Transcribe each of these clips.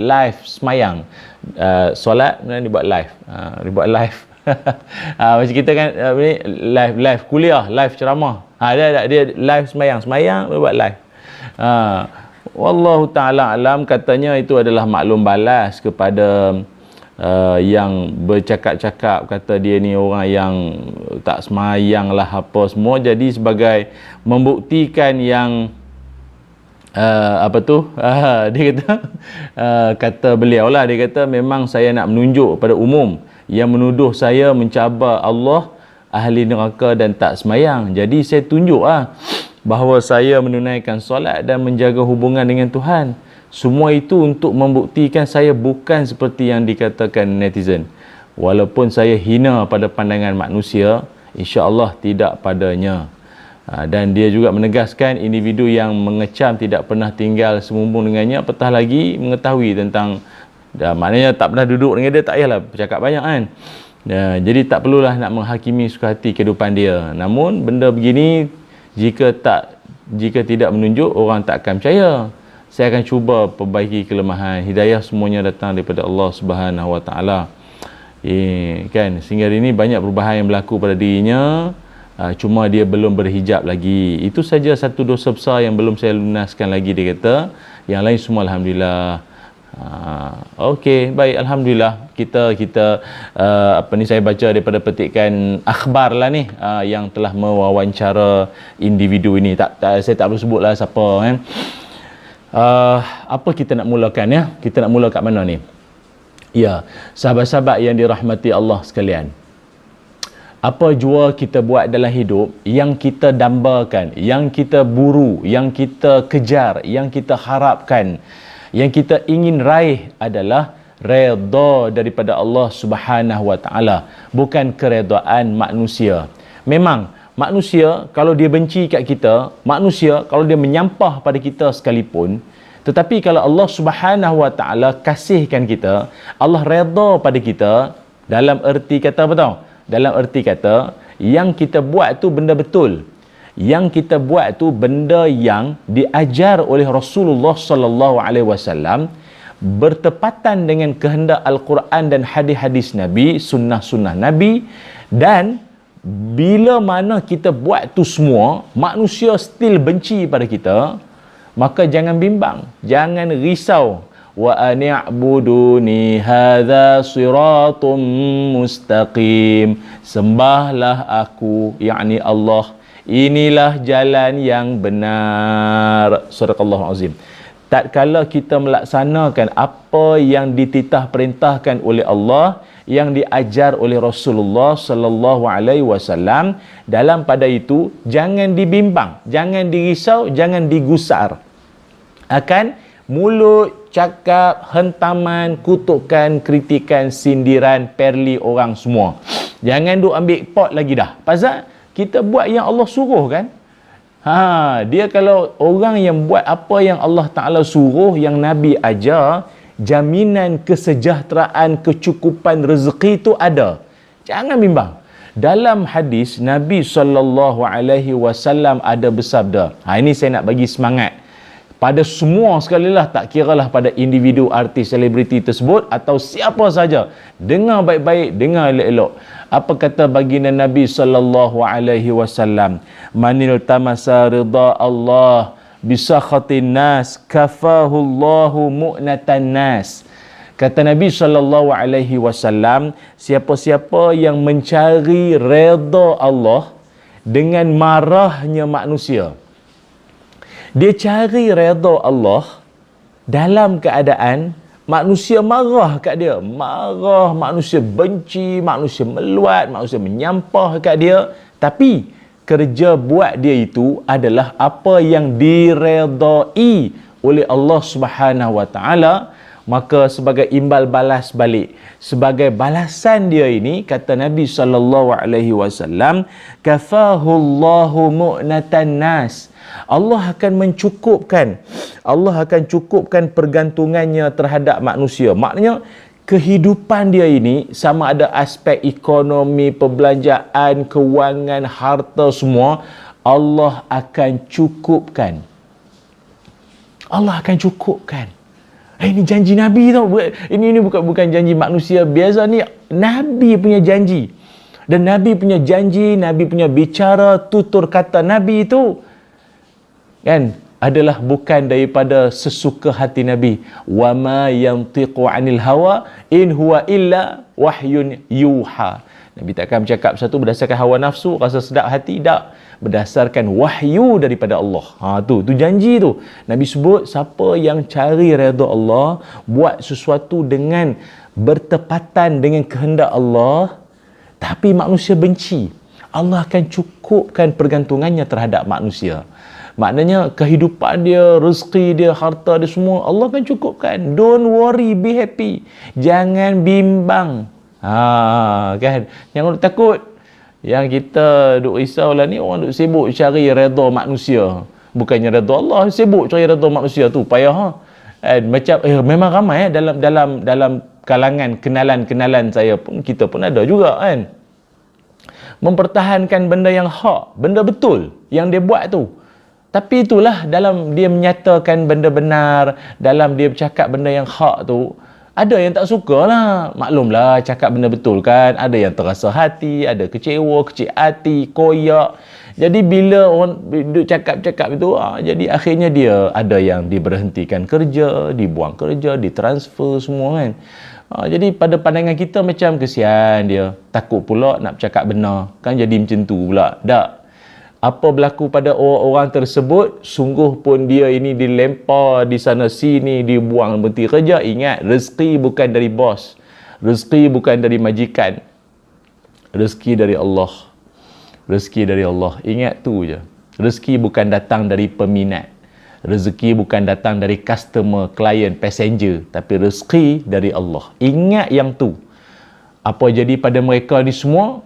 live semayang. Solat kemudian dibuat live. Dibuat live. Macam kita kan live kuliah, live ceramah. Dia live semayang buat live. Wallahu ta'ala alam, katanya itu adalah maklum balas kepada yang bercakap-cakap kata dia ni orang yang tak semayang lah apa semua. Jadi sebagai membuktikan yang dia kata kata beliau lah, dia kata memang saya nak menunjuk pada umum yang menuduh saya mencabar Allah, ahli neraka dan tak semayang. Jadi saya tunjuk bahawa saya menunaikan solat dan menjaga hubungan dengan Tuhan. Semua itu untuk membuktikan saya bukan seperti yang dikatakan netizen. Walaupun saya hina pada pandangan manusia, insya-Allah tidak padanya. Dan dia juga menegaskan individu yang mengecam tidak pernah tinggal semumbung dengannya, apatah lagi mengetahui tentang, maknanya tak pernah duduk dengan dia, tak payahlah bercakap banyak kan. Jadi tak perlulah nak menghakimi suka hati kehidupan dia. Namun benda begini jika tidak menunjuk, orang tak akan percaya. Saya akan cuba perbaiki kelemahan. Hidayah semuanya datang daripada Allah Subhanahu Wa Taala. Kan, sehingga hari ini banyak perubahan yang berlaku pada dirinya. Cuma dia belum berhijab lagi. Itu saja satu dosa besar yang belum saya lunaskan lagi, dia kata. Yang lain semua alhamdulillah. Okey, baik, alhamdulillah. Kita saya baca daripada petikan akhbar lah ni, yang telah mewawancara individu ini. Saya tak perlu sebutlah siapa kan. Apa kita nak mulakan ya? Kita nak mula kat mana ni? Ya, sahabat-sahabat yang dirahmati Allah sekalian. Apa jua kita buat dalam hidup, yang kita dambakan, yang kita buru, yang kita kejar, yang kita harapkan, yang kita ingin raih adalah redha daripada Allah Subhanahu Wa Taala, bukan keredaan manusia. Memang manusia kalau dia benci kat kita, manusia kalau dia menyampah pada kita sekalipun, tetapi kalau Allah Subhanahu Wa Taala kasihkan kita, Allah redha pada kita, dalam erti kata apa tahu? Dalam erti kata yang kita buat tu benda betul. Yang kita buat tu benda yang diajar oleh Rasulullah sallallahu alaihi wasallam, bertepatan dengan kehendak Al-Quran dan hadis-hadis Nabi, sunnah-sunnah Nabi. Dan bila mana kita buat tu semua, manusia still benci pada kita, maka jangan bimbang, jangan risau. Wa ani'buduni hadza siratum mustaqim. Sembahlah aku, yakni Allah, inilah jalan yang benar. Suraqallahu azim. Tatkala kita melaksanakan apa yang dititah perintahkan oleh Allah, yang diajar oleh Rasulullah sallallahu alaihi wasallam, dalam pada itu jangan dibimbang, jangan dirisau, jangan digusar akan mulut, cakap, hentaman, kutukan, kritikan, sindiran, perli orang semua. Jangan duk ambil pot lagi dah. Pasal kita buat yang Allah suruh kan. Dia kalau orang yang buat apa yang Allah Ta'ala suruh, yang Nabi ajar, jaminan kesejahteraan, kecukupan rezeki itu ada. Jangan bimbang. Dalam hadis Nabi SAW ada bersabda. Ini saya nak bagi semangat pada semua sekali lah, tak kiralah pada individu, artis, selebriti tersebut atau siapa saja. Dengar baik-baik, dengar elok-elok. Apa kata baginda Nabi SAW? Manil tamasa ridha Allah bisakhatin nas kafahullahu mu'natan nas. Kata Nabi SAW, siapa-siapa yang mencari redha Allah dengan marahnya manusia, dia cari redha Allah dalam keadaan manusia marah kat dia. Marah, manusia benci, manusia meluat, manusia menyampah kat dia. Tapi kerja buat dia itu adalah apa yang diredai oleh Allah Subhanahu Wa Taala. Maka sebagai imbal balas balik, sebagai balasan dia ini, kata Nabi SAW, kafahullahu mu'natan nas. Allah akan mencukupkan, Allah akan cukupkan pergantungannya terhadap manusia. Maknanya kehidupan dia ini, sama ada aspek ekonomi, perbelanjaan, kewangan, harta semua, Allah akan cukupkan. Allah akan cukupkan. Ini janji Nabi tau. Ini bukan janji manusia biasa ni. Nabi punya janji. Dan Nabi punya janji, Nabi punya bicara, tutur kata Nabi itu kan adalah bukan daripada sesuka hati Nabi. Wa ma yantiqu 'anil hawa in huwa illa wahyun yuha. Nabi takkan bercakap satu berdasarkan hawa nafsu, rasa sedap hati, tak. Berdasarkan wahyu daripada Allah. Tu janji tu. Nabi sebut siapa yang cari redha Allah, buat sesuatu dengan bertepatan dengan kehendak Allah, tapi manusia benci, Allah akan cukupkan pergantungannya terhadap manusia. Maknanya kehidupan dia, rezeki dia, harta dia semua Allah akan cukupkan. Don't worry, be happy. Jangan bimbang. Kan? Jangan takut. Yang kita duk risau lah ni, orang duk sibuk cari redha manusia. Bukannya redha Allah, sibuk cari redha manusia tu. Payah. Macam memang ramai dalam kalangan kenalan saya pun, kita pun ada juga kan, mempertahankan benda yang hak, benda betul yang dia buat tu. Tapi itulah, dalam dia menyatakan benda benar, dalam dia bercakap benda yang hak tu, ada yang tak suka lah. Maklumlah, cakap benda betul kan, ada yang terasa hati, ada kecewa, kecil hati, koyak. Jadi bila orang duduk cakap-cakap itu, jadi akhirnya dia ada yang diberhentikan kerja, dibuang kerja, ditransfer semua kan. Jadi pada pandangan kita macam kesian dia, takut pula nak bercakap benar kan, jadi macam tu pula. Tak, apa berlaku pada orang-orang tersebut, sungguh pun dia ini dilempar di sana sini, dibuang berhenti kerja. Ingat, rezeki bukan dari bos, rezeki bukan dari majikan, rezeki dari Allah. Rezeki dari Allah. Ingat tu je. Rezeki bukan datang dari peminat. Rezeki bukan datang dari customer, klien, passenger. Tapi rezeki dari Allah. Ingat yang tu. Apa jadi pada mereka ni semua?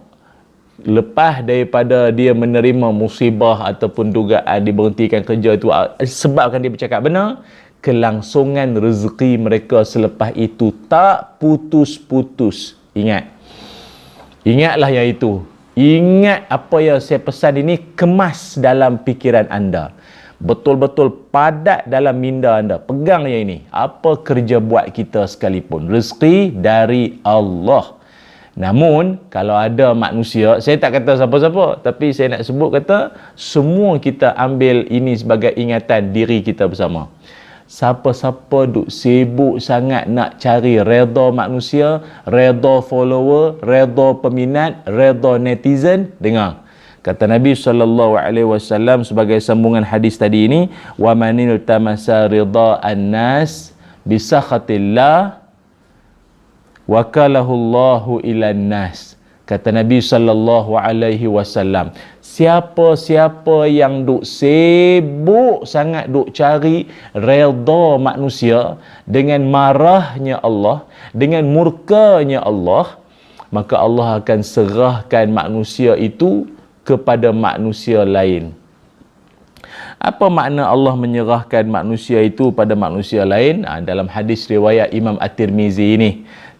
Lepas daripada dia menerima musibah ataupun dugaan diberhentikan kerja itu sebabkan dia bercakap benar, kelangsungan rezeki mereka selepas itu tak putus-putus. Ingat. Ingatlah yang itu. Ingat apa yang saya pesan ini, kemas dalam fikiran anda. Betul-betul padat dalam minda anda. Pegang yang ini. Apa kerja buat kita sekalipun, rezeki dari Allah. Namun, kalau ada manusia, saya tak kata siapa-siapa, tapi saya nak sebut kata, semua kita ambil ini sebagai ingatan diri kita bersama. Siapa-siapa duk sibuk sangat nak cari redha manusia, redha follower, redha peminat, redha netizen, dengar. Kata Nabi SAW sebagai sambungan hadis tadi ini, wa manil tamasa ridha an-nas bisakhatillah wakalahullahu ilan nas. Kata Nabi SAW, siapa-siapa yang duk sibuk sangat duk cari redha manusia dengan marahnya Allah, dengan murkanya Allah, maka Allah akan serahkan manusia itu kepada manusia lain. Apa makna Allah menyerahkan manusia itu pada manusia lain? Dalam hadis riwayat Imam At-Tirmizi ini,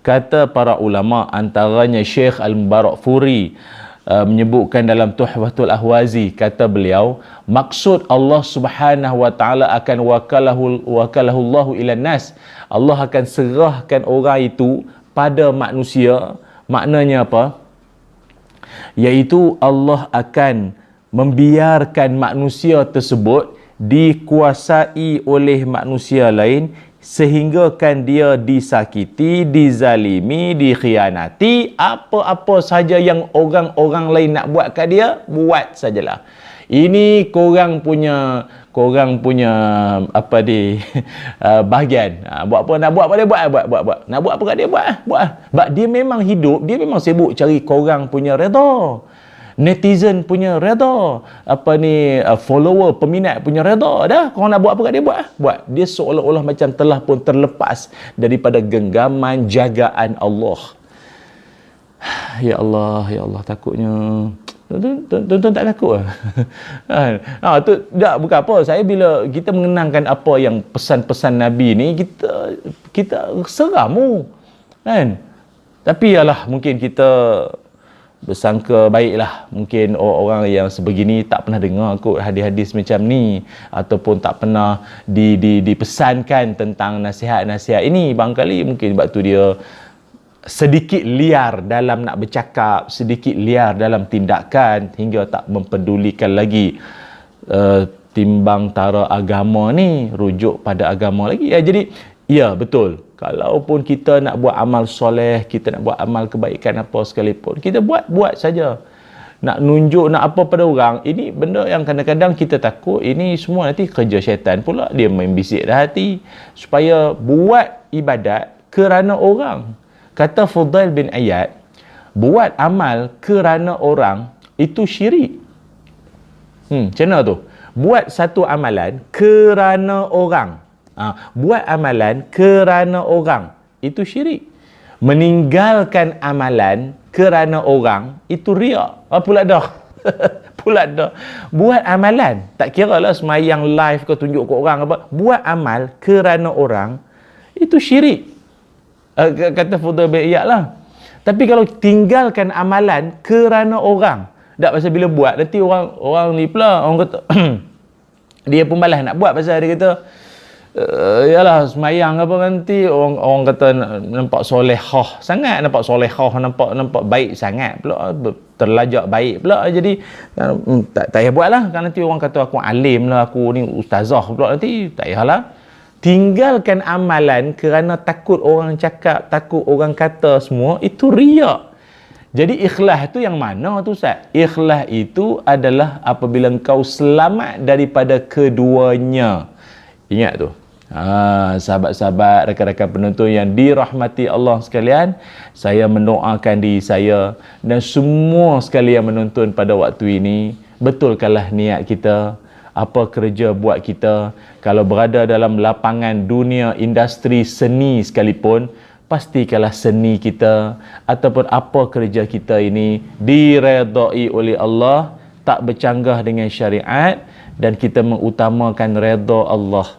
kata para ulama, antaranya Syekh Al-Mubarakfuri menyebutkan dalam Tuhfatul Ahwazi, kata beliau, maksud Allah Subhanahu wa taala akan wakalahullahu ilan nas, Allah akan serahkan orang itu pada manusia. Maknanya apa? Iaitu Allah akan membiarkan manusia tersebut dikuasai oleh manusia lain, sehingga kan dia disakiti, dizalimi, dikhianati. Apa-apa saja yang orang-orang lain nak buat kat dia, buat sajalah. Ini korang punya apa di bahagian. Buat apa nak buat, apa dia buat. Nak buat apa kat dia, buat. Sebab dia memang hidup, dia memang sibuk cari korang punya redha, netizen punya redha, follower, peminat punya redha. Dah, korang nak buat apa kat dia, buat. Dia seolah-olah macam telah pun terlepas daripada genggaman jagaan Allah. Ya Allah, takutnya tuan-tuan tak takut lah. Tu bukan apa. Saya bila kita mengenangkan apa yang pesan-pesan Nabi ni, kita seram kan. Tapi yalah, mungkin kita bersangka baiklah. Mungkin orang yang sebegini tak pernah dengar kot hadis-hadis macam ni, ataupun tak pernah dipesankan tentang nasihat-nasihat ini. Barangkali mungkin sebab tu dia sedikit liar dalam nak bercakap, sedikit liar dalam tindakan, hingga tak mempedulikan lagi timbang tara agama ni, rujuk pada agama lagi. Jadi ya, betul. Kalaupun kita nak buat amal soleh, kita nak buat amal kebaikan apa sekalipun, kita buat saja. Nak nunjuk, nak apa pada orang, ini benda yang kadang-kadang kita takut, ini semua nanti kerja syaitan pula. Dia main bisik dah hati, supaya buat ibadat kerana orang. Kata Fudail bin Iyad, buat amal kerana orang, itu syirik. Macam mana tu? Buat satu amalan kerana orang. Buat amalan kerana orang, itu syirik. Meninggalkan amalan kerana orang, itu riak. Pula dah. Pula dah. Buat amalan, tak kira lah semayang live ke tunjuk ke orang apa. Buat amal kerana orang, itu syirik. Kata Fudail bin Iyad lah. Tapi kalau tinggalkan amalan kerana orang, tak pasal bila buat, nanti orang ni pula, orang kata, dia pun balas nak buat pasal dia kata, yalah semayang apa nanti orang kata nampak solehah sangat, nampak solehah, nampak baik sangat pula, terlajak baik pula. Jadi tak payah buat lah, kan nanti orang kata aku alim lah, aku ni ustazah pula, nanti tak payahlah. Tinggalkan amalan kerana takut orang cakap, takut orang kata semua, itu riak. Jadi ikhlas tu yang mana tu Ustaz? Ikhlas itu adalah apabila engkau selamat daripada keduanya. Ingat tu. Sahabat-sahabat, rakan-rakan penonton yang dirahmati Allah sekalian, saya mendoakan diri saya dan semua sekali yang menonton pada waktu ini, betulkanlah niat kita, apa kerja buat kita. Kalau berada dalam lapangan dunia industri seni sekalipun, pastikanlah seni kita ataupun apa kerja kita ini diredai oleh Allah, tak bercanggah dengan syariat, dan kita mengutamakan redha Allah.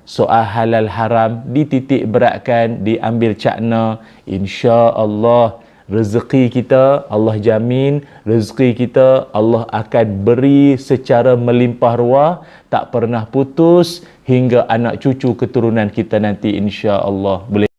Soal halal haram dititik beratkan, diambil cakna, insya-Allah rezeki kita Allah jamin, rezeki kita Allah akan beri secara melimpah ruah, tak pernah putus hingga anak cucu keturunan kita nanti, insya-Allah. Boleh